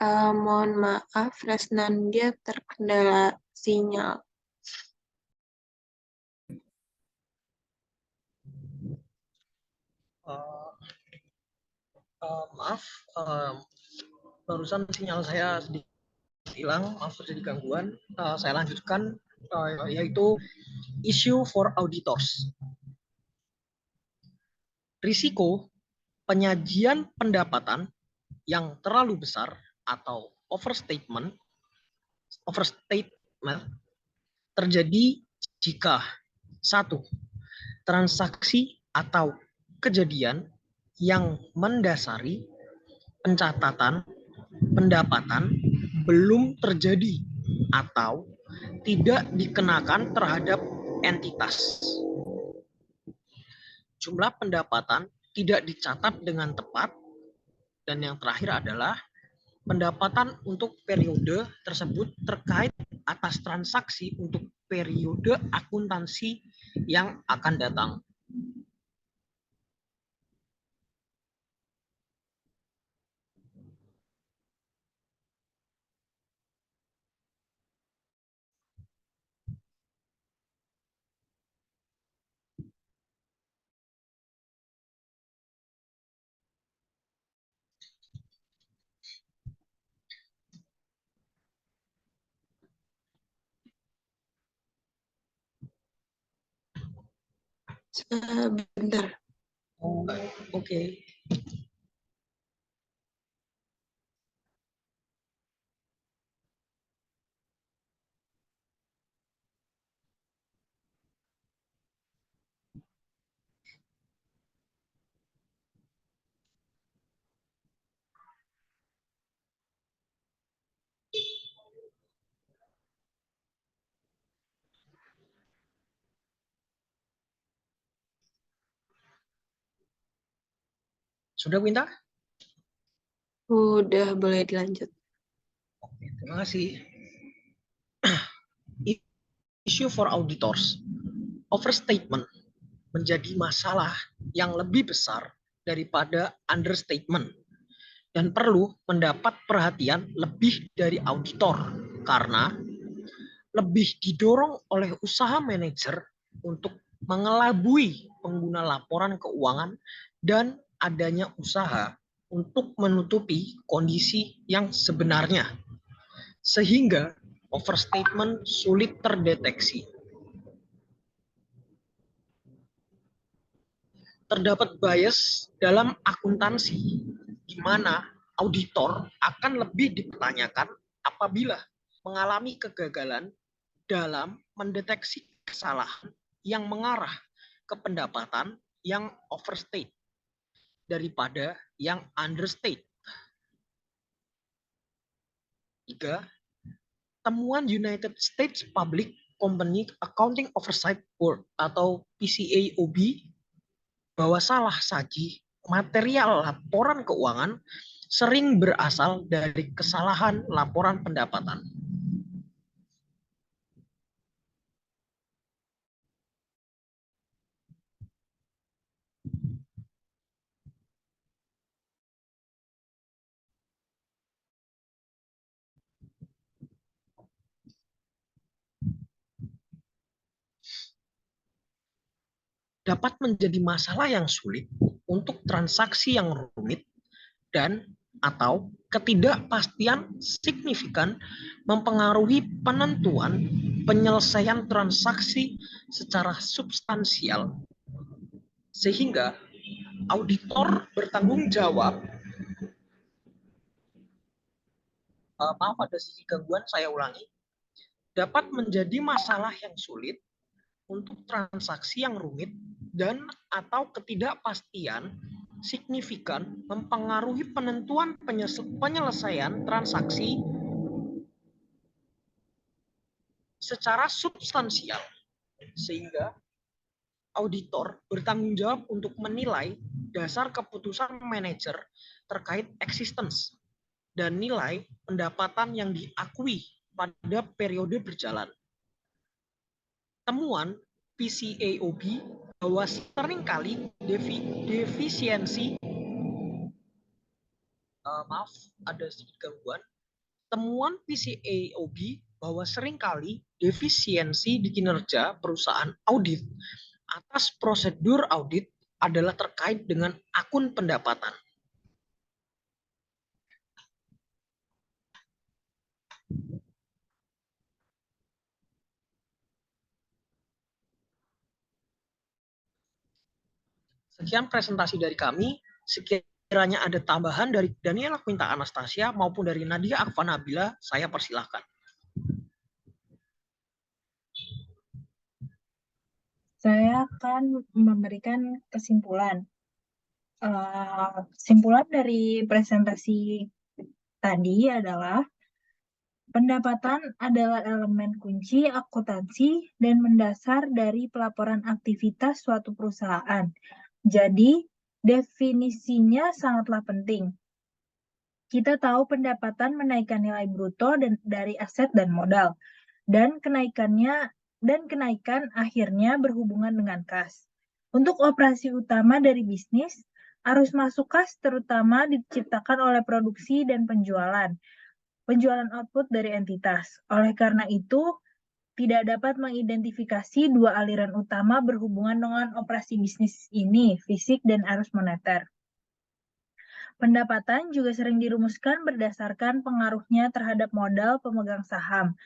Mohon maaf, Resnandia terkendala sinyal. Maaf, barusan sinyal saya sedikit hilang, maaf terjadi gangguan. Saya lanjutkan, yaitu issue for auditors. Risiko penyajian pendapatan yang terlalu besar atau overstatement terjadi jika 1. Transaksi atau kejadian yang mendasari pencatatan pendapatan belum terjadi atau tidak dikenakan terhadap entitas. Jumlah pendapatan tidak dicatat dengan tepat. Dan yang terakhir adalah pendapatan untuk periode tersebut terkait atas transaksi untuk periode akuntansi yang akan datang. Sebentar. Oke. Sudah, Winta? Udah, boleh dilanjut. Oke, terima kasih. Issue for auditors. Overstatement menjadi masalah yang lebih besar daripada understatement dan perlu mendapat perhatian lebih dari auditor karena lebih didorong oleh usaha manajer untuk mengelabui pengguna laporan keuangan dan adanya usaha untuk menutupi kondisi yang sebenarnya, sehingga overstatement sulit terdeteksi. Terdapat bias dalam akuntansi, di mana auditor akan lebih dipertanyakan apabila mengalami kegagalan dalam mendeteksi kesalahan yang mengarah ke pendapatan yang overstate daripada yang understate. 3. Temuan United States Public Company Accounting Oversight Board atau PCAOB bahwa salah saji material laporan keuangan sering berasal dari kesalahan laporan pendapatan. Dapat menjadi masalah yang sulit untuk transaksi yang rumit dan atau ketidakpastian signifikan mempengaruhi penentuan penyelesaian transaksi secara substansial. Sehingga auditor bertanggung jawab, maaf ada sisi gangguan, saya ulangi, dapat menjadi masalah yang sulit untuk transaksi yang rumit dan atau ketidakpastian signifikan mempengaruhi penentuan penyelesaian transaksi secara substansial, sehingga auditor bertanggung jawab untuk menilai dasar keputusan manajer terkait existence dan nilai pendapatan yang diakui pada periode berjalan. Temuan PCAOB bahwa seringkali defisiensi maaf, ada sedikit gangguan. Temuan PCAOB bahwa seringkali defisiensi di kinerja perusahaan audit atas prosedur audit adalah terkait dengan akun pendapatan. Sekian presentasi dari kami. Sekiranya ada tambahan dari Daniela Quinta Anastasia maupun dari Nadia Akfa Nabila, saya persilahkan. Saya akan memberikan kesimpulan. Kesimpulan dari presentasi tadi adalah pendapatan adalah elemen kunci akuntansi dan mendasar dari pelaporan aktivitas suatu perusahaan. Jadi, definisinya sangatlah penting. Kita tahu pendapatan menaikkan nilai bruto dari aset dan modal, dan kenaikan akhirnya berhubungan dengan kas. Untuk operasi utama dari bisnis, arus masuk kas terutama diciptakan oleh produksi dan penjualan output dari entitas. Oleh karena itu, tidak dapat mengidentifikasi dua aliran utama berhubungan dengan operasi bisnis ini, fisik dan arus moneter. Pendapatan juga sering dirumuskan berdasarkan pengaruhnya terhadap modal pemegang saham.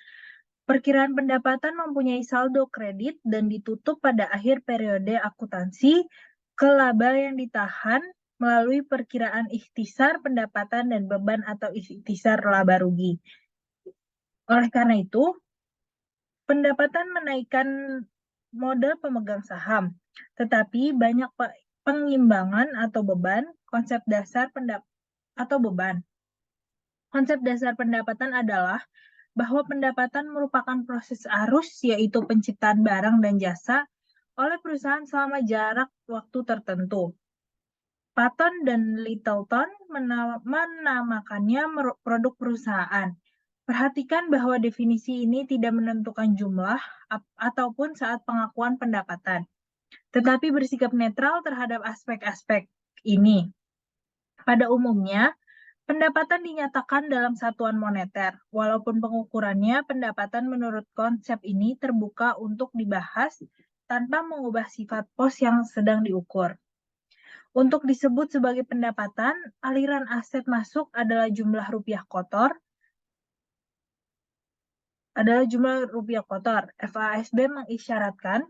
Perkiraan pendapatan mempunyai saldo kredit dan ditutup pada akhir periode akuntansi ke laba yang ditahan melalui perkiraan ikhtisar pendapatan dan beban atau ikhtisar laba rugi. Oleh karena itu, pendapatan menaikkan modal pemegang saham, tetapi banyak pengimbangan atau beban. Konsep dasar pendapatan adalah bahwa pendapatan merupakan proses arus, yaitu penciptaan barang dan jasa oleh perusahaan selama jarak waktu tertentu. Patton dan Littleton menamakannya produk perusahaan. Perhatikan bahwa definisi ini tidak menentukan jumlah ataupun saat pengakuan pendapatan, tetapi bersikap netral terhadap aspek-aspek ini. Pada umumnya, pendapatan dinyatakan dalam satuan moneter, walaupun pengukurannya pendapatan menurut konsep ini terbuka untuk dibahas tanpa mengubah sifat pos yang sedang diukur. Untuk disebut sebagai pendapatan, aliran aset masuk adalah jumlah rupiah kotor. FASB mengisyaratkan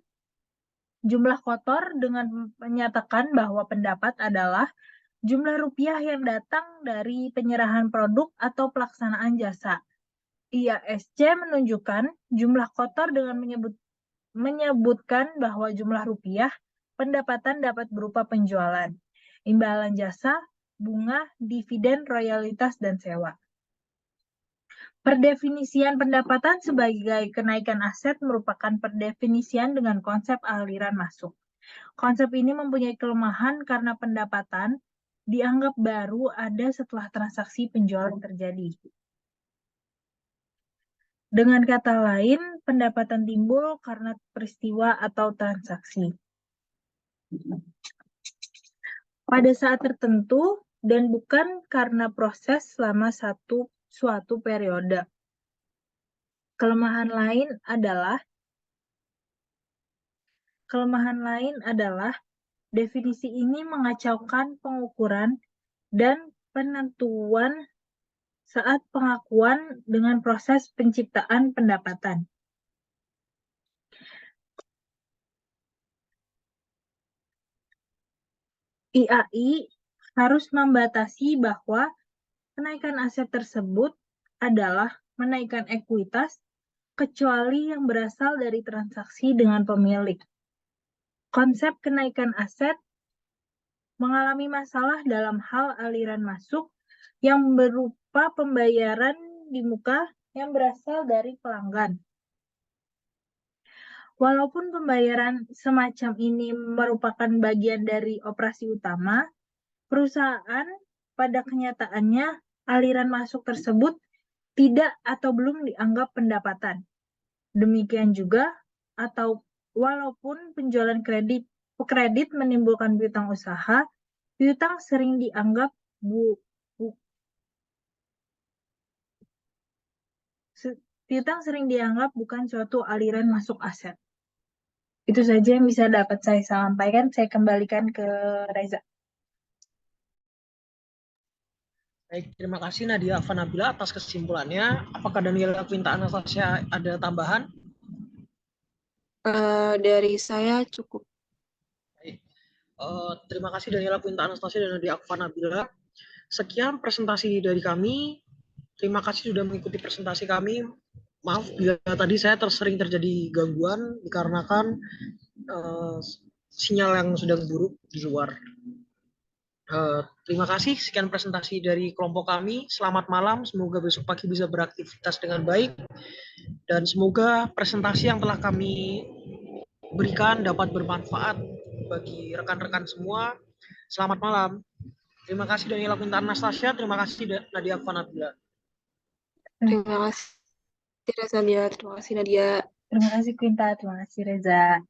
jumlah kotor dengan menyatakan bahwa pendapat adalah jumlah rupiah yang datang dari penyerahan produk atau pelaksanaan jasa. IASC menunjukkan jumlah kotor dengan menyebutkan bahwa jumlah rupiah pendapatan dapat berupa penjualan, imbalan jasa, bunga, dividen, royalitas, dan sewa. Perdefinisian pendapatan sebagai kenaikan aset merupakan perdefinisian dengan konsep aliran masuk. Konsep ini mempunyai kelemahan karena pendapatan dianggap baru ada setelah transaksi penjualan terjadi. Dengan kata lain, pendapatan timbul karena peristiwa atau transaksi pada saat tertentu dan bukan karena proses selama suatu periode. Kelemahan lain adalah definisi ini mengacaukan pengukuran dan penentuan saat pengakuan dengan proses penciptaan pendapatan. IAI harus membatasi bahwa kenaikan aset tersebut adalah menaikkan ekuitas kecuali yang berasal dari transaksi dengan pemilik. Konsep kenaikan aset mengalami masalah dalam hal aliran masuk yang berupa pembayaran di muka yang berasal dari pelanggan. Walaupun pembayaran semacam ini merupakan bagian dari operasi utama, perusahaan pada kenyataannya aliran masuk tersebut tidak atau belum dianggap pendapatan. Demikian juga, atau walaupun penjualan kredit menimbulkan piutang usaha, piutang sering dianggap piutang sering dianggap bukan suatu aliran masuk aset. Itu saja yang bisa dapat saya sampaikan. Saya kembalikan ke Reza. Baik, terima kasih Nadia Afanabila atas kesimpulannya. Apakah Daniela Quinta Anastasia ada tambahan? Dari saya cukup. Baik. Terima kasih Daniela Quinta Anastasia dan Nadia Afanabila. Sekian presentasi dari kami. Terima kasih sudah mengikuti presentasi kami. Maaf bila tadi saya sering terjadi gangguan dikarenakan sinyal yang sedang buruk di luar. Terima kasih. Sekian presentasi dari kelompok kami. Selamat malam. Semoga besok pagi bisa beraktivitas dengan baik. Dan semoga presentasi yang telah kami berikan dapat bermanfaat bagi rekan-rekan semua. Selamat malam. Terima kasih Daniela Quinta Anastasia. Terima kasih Nadia Afanabila. Terima kasih Reza. Terima kasih Nadia. Terima kasih Quinta, terima kasih Reza.